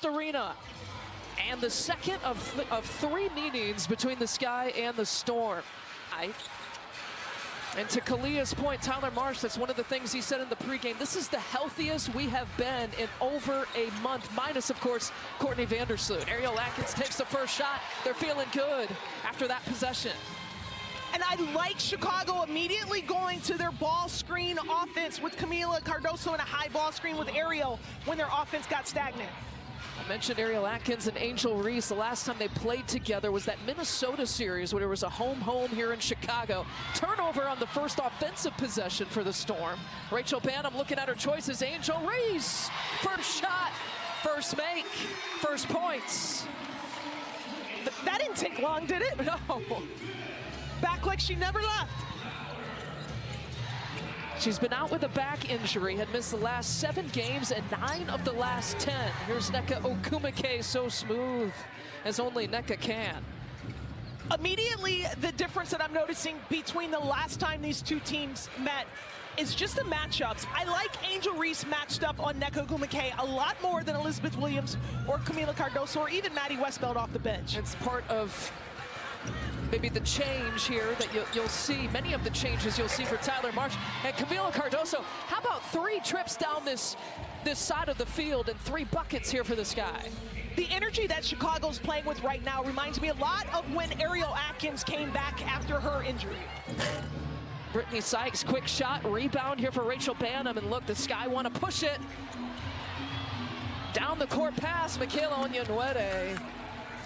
Arena. And the second of three meetings between the Sky and the Storm. And to Kalia's point, Tyler Marsh, that's one of the things he said in the pregame. This is the healthiest we have been in over a month, minus, of course, Courtney Vandersloot. Ariel Atkins takes the first shot. They're feeling good after that possession. And I like Chicago immediately going to their ball screen offense with Camila Cardoso and a high ball screen with Ariel when their offense got stagnant. I mentioned Ariel Atkins and Angel Reese. The last time they played together was that Minnesota series where there was a home here in Chicago. Turnover on the first offensive possession for the Storm. Rachel Banham looking at her choices. Angel Reese, first shot, first make, first points. That didn't take long, did it? No. Back like she never left. She's been out with a back injury, had missed the last 7 games and 9 of the last 10. Here's Nneka Ogwumike, so smooth as only Nneka can. Immediately, the difference that I'm noticing between the last time these two teams met is just the matchups. I like Angel Reese matched up on Nneka Ogwumike a lot more than Elizabeth Williams or Camila Cardoso or even Maddie Westbeld off the bench. It's part of maybe the change here that you'll see, many of the changes you'll see for Tyler Marsh and Camila Cardoso. How about 3 trips down this side of the field and 3 buckets here for the Sky? The energy that Chicago's playing with right now reminds me a lot of when Ariel Atkins came back after her injury. Brittany Sykes, quick shot, rebound here for Rachel Banham, and look, the Sky want to push it. Down the court pass, Michaela Onyenwere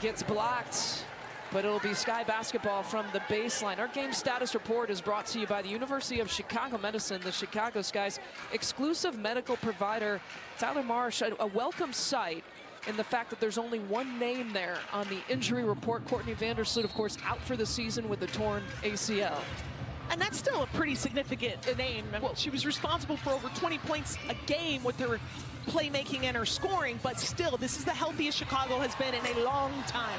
gets blocked. But it'll be Sky basketball from the baseline. Our game status report is brought to you by the University of Chicago Medicine, the Chicago Sky's exclusive medical provider. Tyler Marsh, a welcome sight in the fact that there's only one name there on the injury report. Courtney Vandersloot, of course, out for the season with the torn ACL. And that's still a pretty significant name. Well, she was responsible for over 20 points a game with her playmaking and her scoring, but still, this is the healthiest Chicago has been in a long time.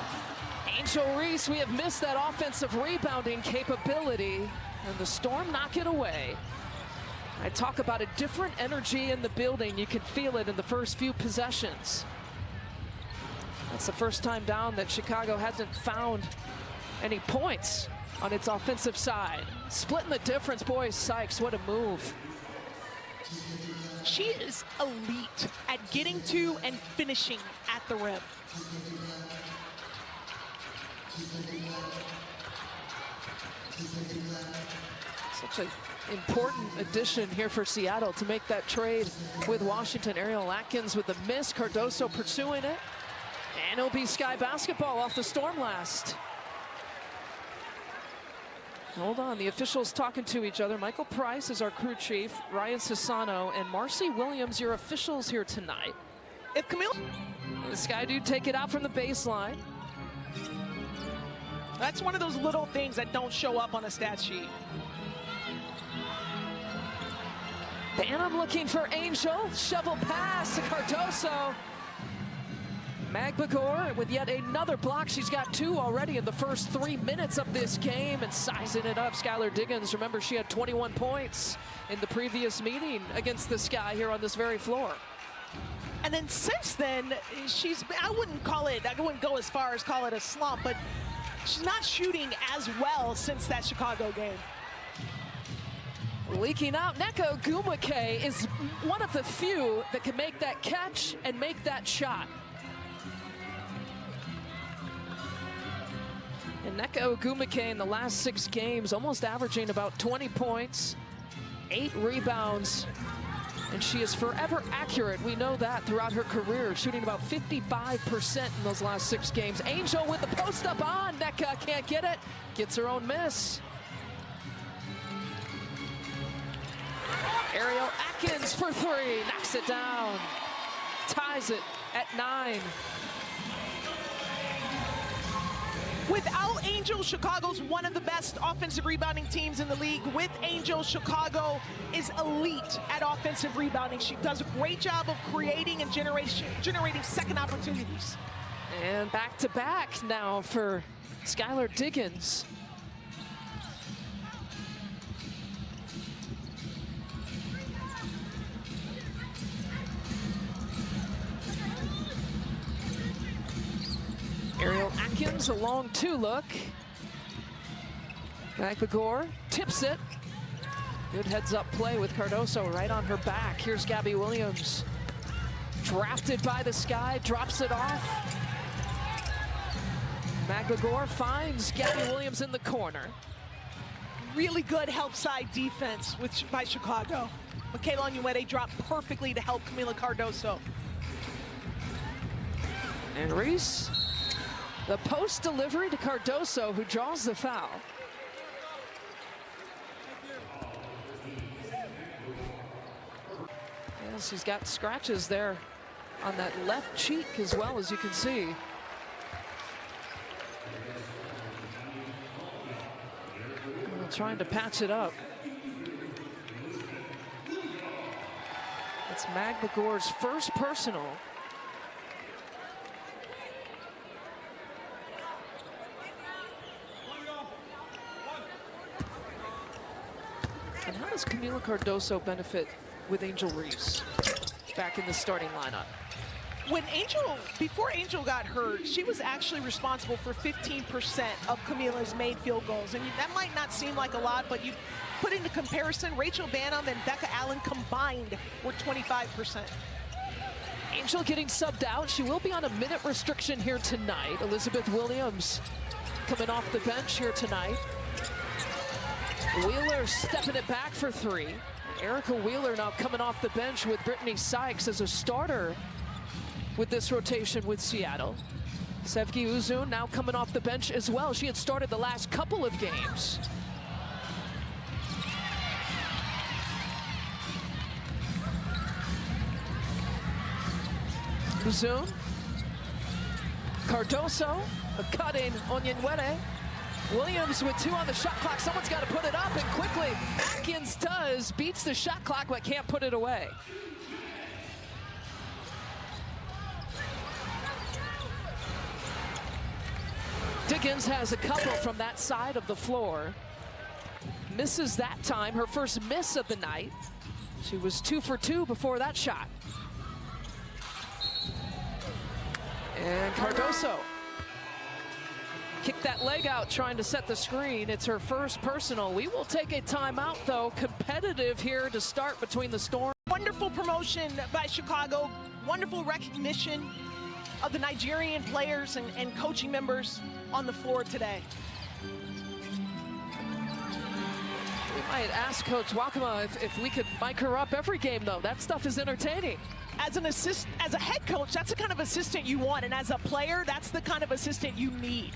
Angel Reese, we have missed that offensive rebounding capability, and the Storm knock it away. I talk about a different energy in the building. You can feel it in the first few possessions. That's the first time down that Chicago hasn't found any points on its offensive side. Splitting the difference, boy, Sykes, what a move. She is elite at getting to and finishing at the rim. Such an important addition here for Seattle to make that trade with Washington. Ariel Atkins with the miss, Cardoso pursuing it. And it'll be Sky basketball off the Storm last. Hold on, the officials talking to each other. Michael Price is our crew chief, Ryan Sassano, and Marcy Williams, your officials here tonight. If Camille... The Sky do take it out from the baseline. That's one of those little things that don't show up on a stat sheet. Banham looking for Angel. Shovel pass to Cardoso. Magbagor with yet another block. She's got 2 already in the first 3 minutes of this game, and sizing it up, Skylar Diggins. Remember, she had 21 points in the previous meeting against the Sky here on this very floor. And then since then, I wouldn't go as far as call it a slump, but she's not shooting as well since that Chicago game. Leaking out, Nneka Ogwumike is one of the few that can make that catch and make that shot. And Nneka Ogwumike in the last 6 games, almost averaging about 20 points, 8 rebounds, and she is forever accurate. We know that throughout her career, shooting about 55% in those last 6 games. Angel with the post up on, Nneka can't get it, gets her own miss. Ariel Atkins for 3, knocks it down, ties it at 9. Without Angel, Chicago's one of the best offensive rebounding teams in the league. With Angel, Chicago is elite at offensive rebounding. She does a great job of creating and generating second opportunities. And back-to-back now for Skylar Diggins. Williams, a long 2 look. Magbagor tips it. Good heads-up play with Cardoso right on her back. Here's Gabby Williams. Drafted by the Sky, drops it off. Magbagor finds Gabby Williams in the corner. Really good help side defense by Chicago. Michaela Onyenwere dropped perfectly to help Kamilla Cardoso. And Reese, the post delivery to Cardoso, who draws the foul. Yes, he's got scratches there on that left cheek as well, as you can see. Trying to patch it up. It's Magbagor's first personal. And how does Kamilla Cardoso benefit with Angel Reese back in the starting lineup? Before Angel got hurt, she was actually responsible for 15% of Camilla's made field goals. And that might not seem like a lot, but you put into comparison, Rachel Banham and Becca Allen combined were 25%. Angel getting subbed out. She will be on a minute restriction here tonight. Elizabeth Williams coming off the bench here tonight. Wheeler stepping it back for 3. Erica Wheeler now coming off the bench with Brittany Sykes as a starter with this rotation with Seattle. Sevgi Uzun now coming off the bench as well. She had started the last couple of games. Uzun, Cardoso, a cutting Onyenwere. Williams with 2 on the shot clock. Someone's got to put it up, and quickly Atkins does, beats the shot clock but can't put it away. Diggins has a couple from that side of the floor. Misses that time, her first miss of the night. She was 2 for 2 before that shot. And Cardoso kicked that leg out trying to set the screen. It's her first personal. We will take a timeout though. Competitive here to start between the Storm. Wonderful promotion by Chicago. Wonderful recognition of the Nigerian players and coaching members on the floor today. We might ask Coach Wakama if we could mic her up every game though. That stuff is entertaining. As a head coach, that's the kind of assistant you want, and as a player, that's the kind of assistant you need.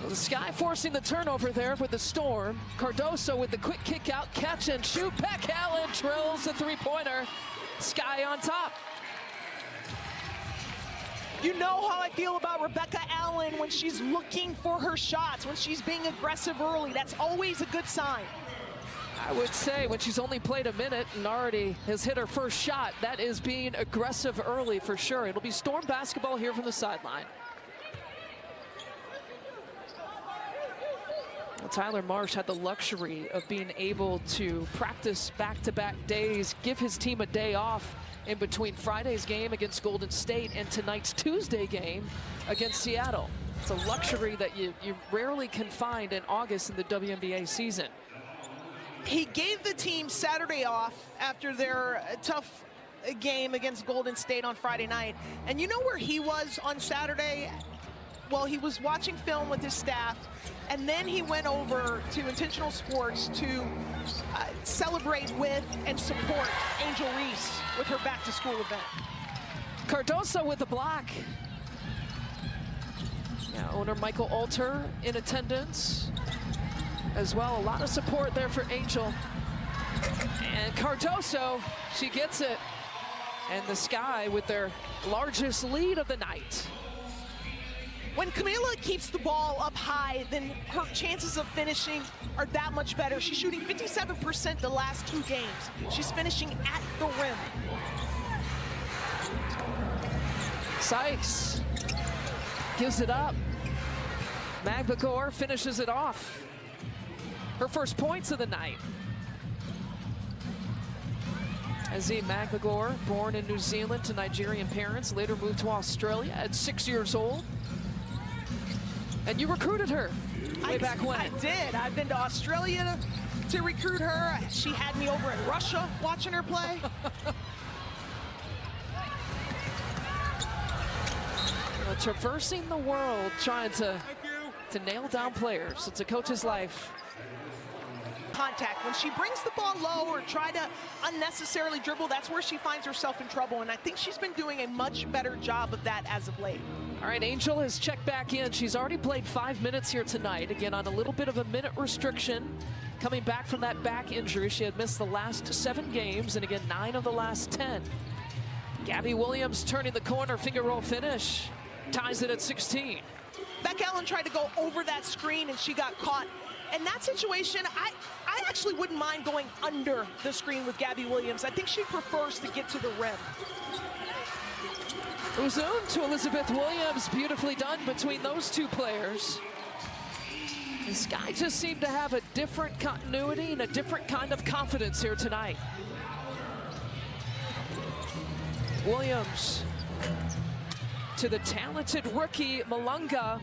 Well, the Sky forcing the turnover there with the Storm. Cardoso with the quick kick out, catch and shoot. Beck Allen drills the 3-pointer. Sky on top. You know how I feel about Rebecca Allen when she's looking for her shots, when she's being aggressive early. That's always a good sign. I would say when she's only played a minute and already has hit her first shot, that is being aggressive early for sure. It'll be Storm basketball here from the sideline. Well, Tyler Marsh had the luxury of being able to practice back-to-back days, give his team a day off in between Friday's game against Golden State and tonight's Tuesday game against Seattle. It's a luxury that you rarely can find in August in the WNBA season. He gave the team Saturday off after their tough game against Golden State on Friday night. And you know where he was on Saturday? Well, he was watching film with his staff, and then he went over to Intentional Sports to celebrate with and support Angel Reese with her back-to-school event. Cardoso with the block. Yeah, owner Michael Alter in attendance as well. A lot of support there for Angel. And Cardoso, she gets it. And the Sky with their largest lead of the night. When Kamilla keeps the ball up high, then her chances of finishing are that much better. She's shooting 57% the last 2 games. She's finishing at the rim. Sykes gives it up. Magbagor finishes it off. Her first points of the night. Azim Magbagor, born in New Zealand to Nigerian parents, later moved to Australia at 6 years old. And you recruited her way back when. I did. I've been to Australia to recruit her. She had me over in Russia watching her play. Traversing the world, trying to nail down players. It's a coach's life. Contact. When she brings the ball low or try to unnecessarily dribble, that's where she finds herself in trouble. And I think she's been doing a much better job of that as of late. All right, Angel has checked back in. She's already played 5 minutes here tonight. Again, on a little bit of a minute restriction. Coming back from that back injury. She had missed the last 7 games, and again, 9 of the last 10. Gabby Williams turning the corner, finger roll finish. Ties it at 16. Beck Allen tried to go over that screen, and she got caught. In that situation, I actually wouldn't mind going under the screen with Gabby Williams. I think she prefers to get to the rim. Uzun to Elizabeth Williams. Beautifully done between those two players. The Sky just seemed to have a different continuity and a different kind of confidence here tonight. Williams to the talented rookie Malunga.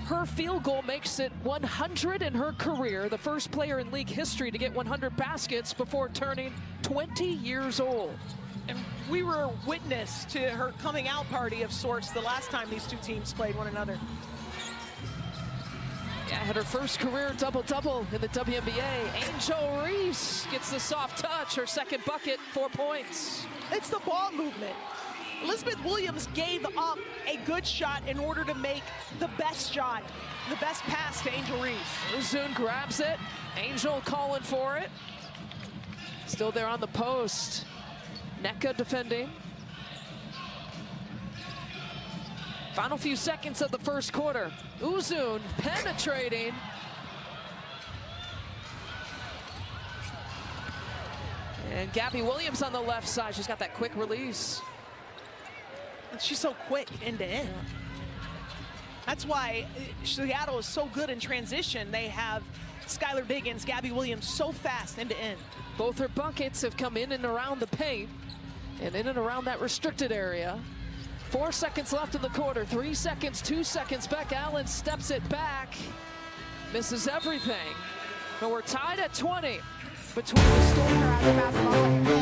Her field goal makes it 100 in her career, the first player in league history to get 100 baskets before turning 20 years old. And we were witness to her coming out party of sorts the last time these two teams played one another. Yeah, had her first career double-double in the WNBA. Angel Reese gets the soft touch, her second bucket, 4 points. It's the ball movement. Elizabeth Williams gave up a good shot in order to make the best shot, the best pass to Angel Reese. Uzun grabs it. Angel calling for it. Still there on the post. Nneka defending. Final few seconds of the first quarter. Uzun penetrating. And Gabby Williams on the left side. She's got that quick release. She's so quick end to end. That's why Seattle is so good in transition. They have Skylar Biggins, Gabby Williams so fast end to end. Both her buckets have come in and around the paint and in and around that restricted area. 4 seconds left in the quarter. 3 seconds, 2 seconds. Beck Allen steps it back. Misses everything. But we're tied at 20 between the Storm.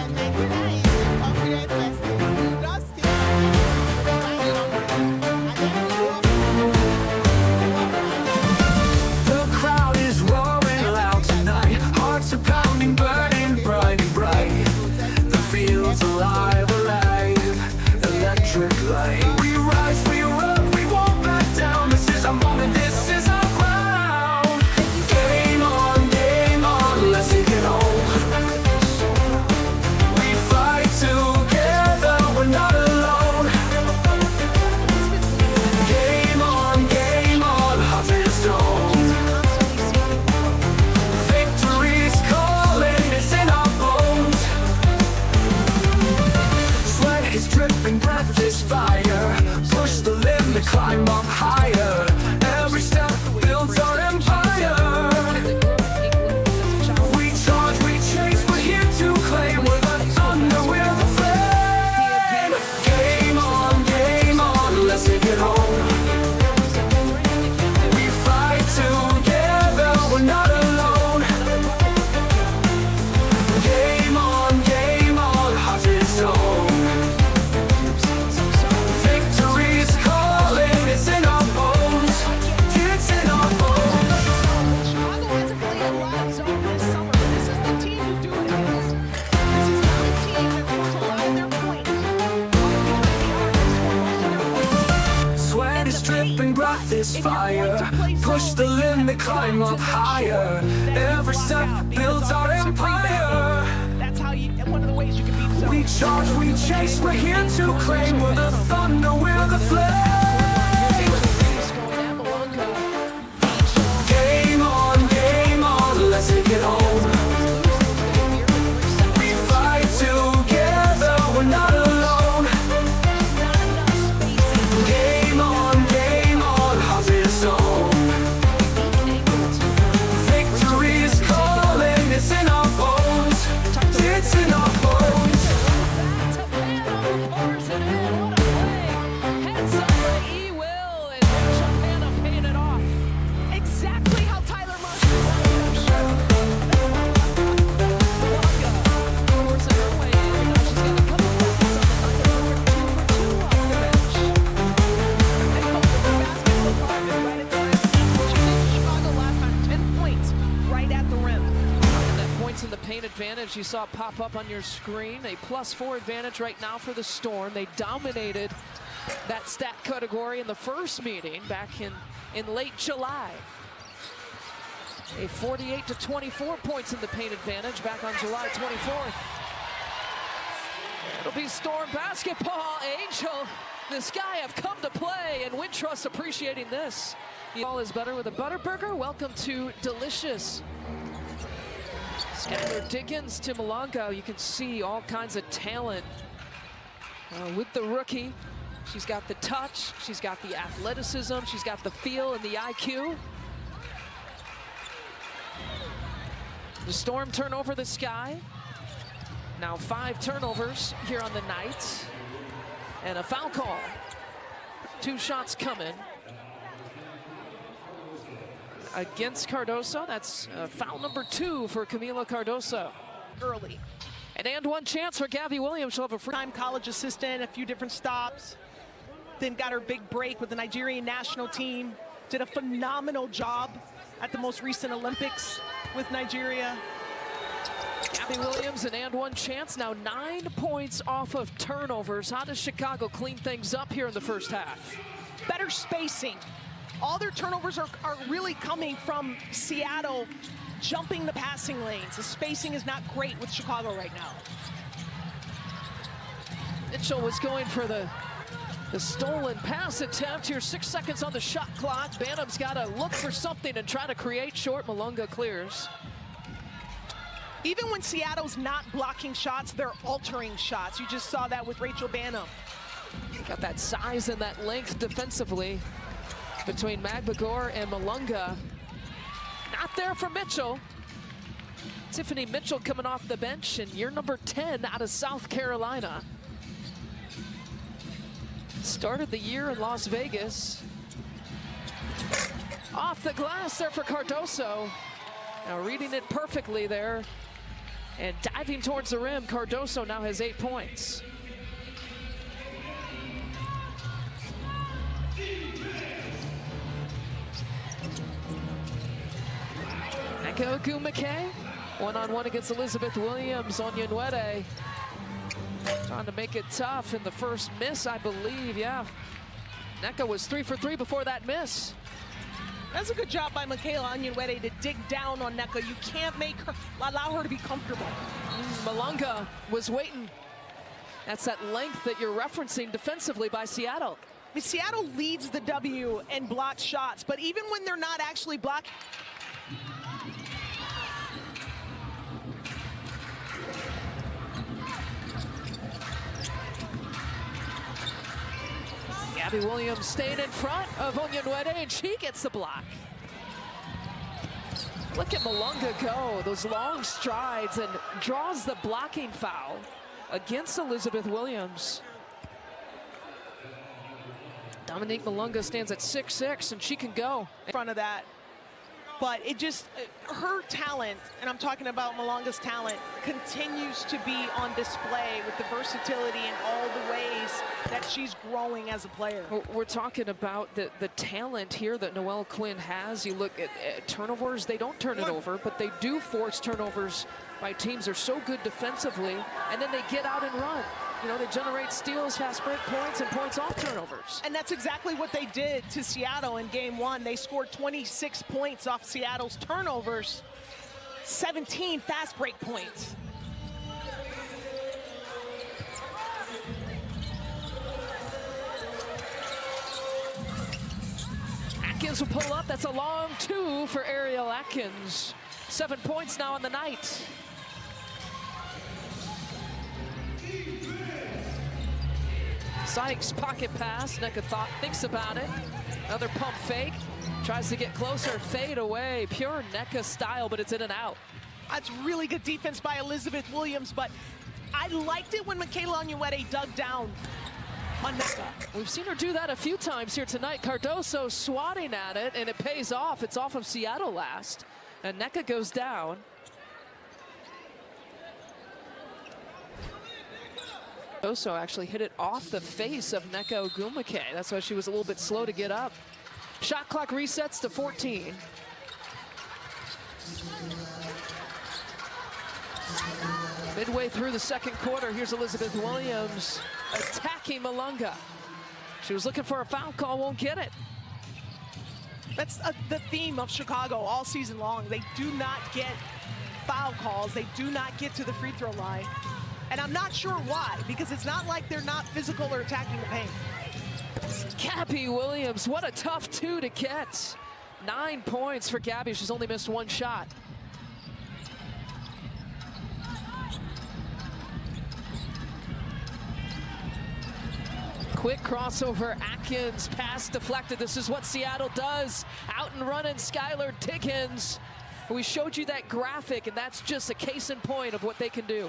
Climb up higher. Every step builds our empire. We charge, we chase, we're here to claim. We're the thunder, we're the flame. Game on, let's take it home. We fight together, we're not alone. Game on, heart is stone. This fire, push the limit, climb up higher. Every step builds our empire. That's how one of the ways you can beat zone. We charge, we chase, we're here to claim. We're the thunder, we're the flame. Game on, let's take it home. We fight together, we're not alone. advantage you saw pop up on your screen. A +4 advantage right now for the Storm. They dominated that stat category in the first meeting back in late July. A 48-24 points in the paint advantage back on July 24th. It'll be Storm basketball. Angel, the Sky have come to play, and Wintrust appreciating this. All is better with a Butterburger. Welcome to Delicious. Skylar Diggins to Malonga. You can see all kinds of talent with the rookie. She's got the touch, she's got the athleticism, she's got the feel and the IQ. The Storm turn over the Sky. Now 5 turnovers here on the night. And a foul call. 2 shots coming against Cardoso. That's foul number 2 for Camila Cardoso. Early. And 1 chance for Gabby Williams. She'll have a free Time college assistant, a few different stops. Then got her big break with the Nigerian national team. Did a phenomenal job at the most recent Olympics with Nigeria. Gabby Williams and 1 chance. Now 9 points off of turnovers. How does Chicago clean things up here in the first half? Better spacing. All their turnovers are really coming from Seattle jumping the passing lanes. The spacing is not great with Chicago right now. Mitchell was going for the stolen pass attempt here. 6 seconds on the shot clock. Bantam's got to look for something and try to create short. Malonga clears. Even when Seattle's not blocking shots, they're altering shots. You just saw that with Rachel Bantam. Got that size and that length defensively between Magbagor and Malonga. Not there for Mitchell. Tiffany Mitchell coming off the bench, and year number 10 out of South Carolina. Started the year in Las Vegas. Off the glass there for Cardoso. Now reading it perfectly there. And diving towards the rim, Cardoso now has 8 points. Eka Ogumake, one-on-one against Elizabeth Williams. Onya Nwede trying to make it tough in the first miss, I believe, yeah. Nneka was 3 for 3 before that miss. That's a good job by Michaela Onyenwere to dig down on Nneka. You can't allow her to be comfortable. Malonga was waiting. That's that length that you're referencing defensively by Seattle. I mean, Seattle leads the W in blocked shots, but even when they're not actually blocked. Gabby Williams staying in front of Onyenwere, and she gets the block. Look at Malonga go, those long strides, and draws the blocking foul against Elizabeth Williams. Dominique Malonga stands at 6'6", and she can go. In front of that. But it just, her talent, and I'm talking about Malonga's talent, continues to be on display with the versatility and all the ways that she's growing as a player. We're talking about the talent here that Noelle Quinn has. You look at turnovers, they don't turn it over, but they do force turnovers by teams. They're so good defensively, and then they get out and run. You know, they generate steals, fast break points, and points off turnovers. And that's exactly what they did to Seattle in game 1. They scored 26 points off Seattle's turnovers, 17 fast break points. Atkins will pull up. That's a long 2 for Ariel Atkins. 7 points now on the night. Sykes pocket pass. Nneka thinks about it. Another pump fake. Tries to get closer. Fade away. Pure Nneka style, but it's in and out. That's really good defense by Elizabeth Williams, but I liked it when Michaela Onyenwere dug down on Nneka. We've seen her do that a few times here tonight. Cardoso swatting at it, and it pays off. It's off of Seattle last. And Nneka goes down. Cardoso actually hit it off the face of Nneka Ogumake. That's why she was a little bit slow to get up. Shot clock resets to 14. Midway through the second quarter, here's Elizabeth Williams attacking Malunga. She was looking for a foul call, won't get it. That's the theme of Chicago all season long. They do not get foul calls. They do not get to the free throw line. And I'm not sure why, because it's not like they're not physical or attacking the paint. Gabby Williams, what a tough two to get. 9 points for Gabby. She's only missed one shot. Quick crossover, Atkins, pass deflected. This is what Seattle does. Out and running, Skylar Diggins. We showed you that graphic, and that's just a case in point of what they can do.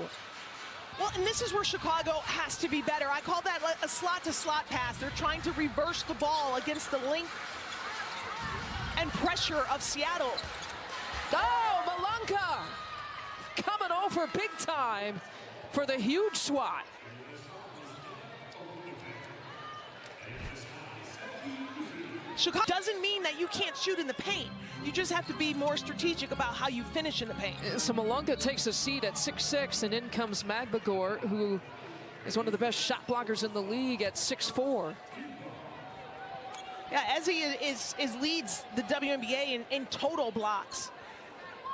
Well, and this is where Chicago has to be better. I call that a slot-to-slot pass. They're trying to reverse the ball against the length and pressure of Seattle. Oh, Malunga coming over big time for the huge swat. Chicago doesn't mean that you can't shoot in the paint. You just have to be more strategic about how you finish in the paint. So Malunga takes a seat at 6'6", and in comes Magbagor, who is one of the best shot blockers in the league at 6'4". Yeah, Ezzy leads the WNBA in total blocks.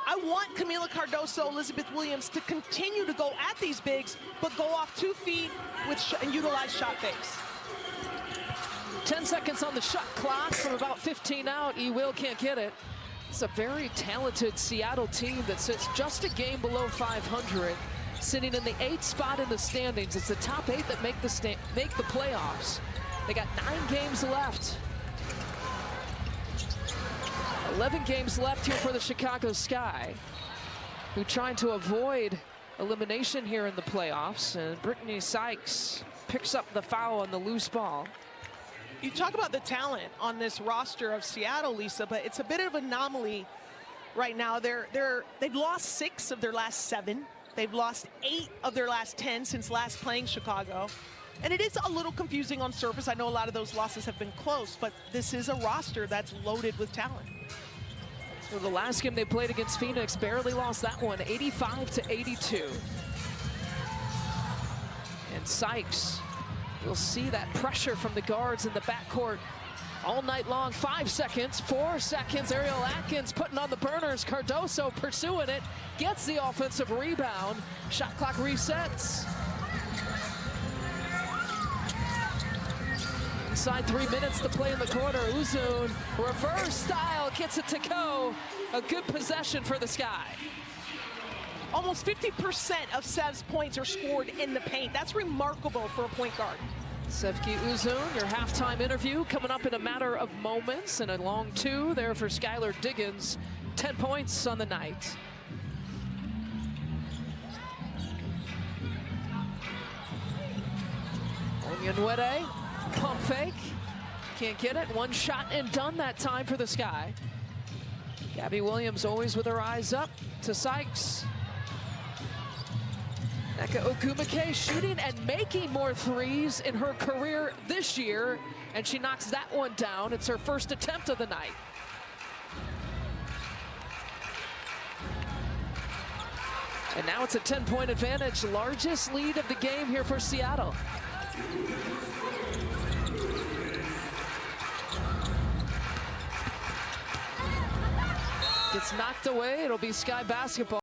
I want Camila Cardoso, Elizabeth Williams to continue to go at these bigs, but go off 2 feet and utilize shot fakes. 10 seconds on the shot clock from about 15 out. E-Will can't get it. It's a very talented Seattle team that sits just a game below 500, sitting in the 8th spot in the standings. It's the top 8 that make the playoffs. They got 9 games left. 11 games left here for the Chicago Sky, who trying to avoid elimination here in the playoffs. And Brittany Sykes picks up the foul on the loose ball. You talk about the talent on this roster of Seattle, Lisa, but it's a bit of an anomaly right now. They've lost 6 of their last 7. They've lost 8 of their last 10 since last playing Chicago. And it is a little confusing on surface. I know a lot of those losses have been close, but this is a roster that's loaded with talent. So the last game they played against Phoenix, barely lost that one, 85-82. And Sykes, you'll see that pressure from the guards in the backcourt all night long. 5 seconds, 4 seconds. Ariel Atkins putting on the burners. Cardoso pursuing it, gets the offensive rebound. Shot clock resets. Inside 3 minutes to play in the quarter. Uzun, reverse style, gets it to go. A good possession for the Sky. Almost 50% of Sev's points are scored in the paint. That's remarkable for a point guard. Sevgi Uzun, your halftime interview coming up in a matter of moments, and a long 2 there for Skylar Diggins. 10 points on the night. Onyenwere, pump fake, can't get it. 1 shot and done that time for the Sky. Gabby Williams always with her eyes up to Sykes. Nneka Ogwumike shooting and making more threes in her career this year, and she knocks that one down. It's her first attempt of the night. And now it's a 10-point advantage, largest lead of the game here for Seattle. Gets knocked away, it'll be Sky basketball.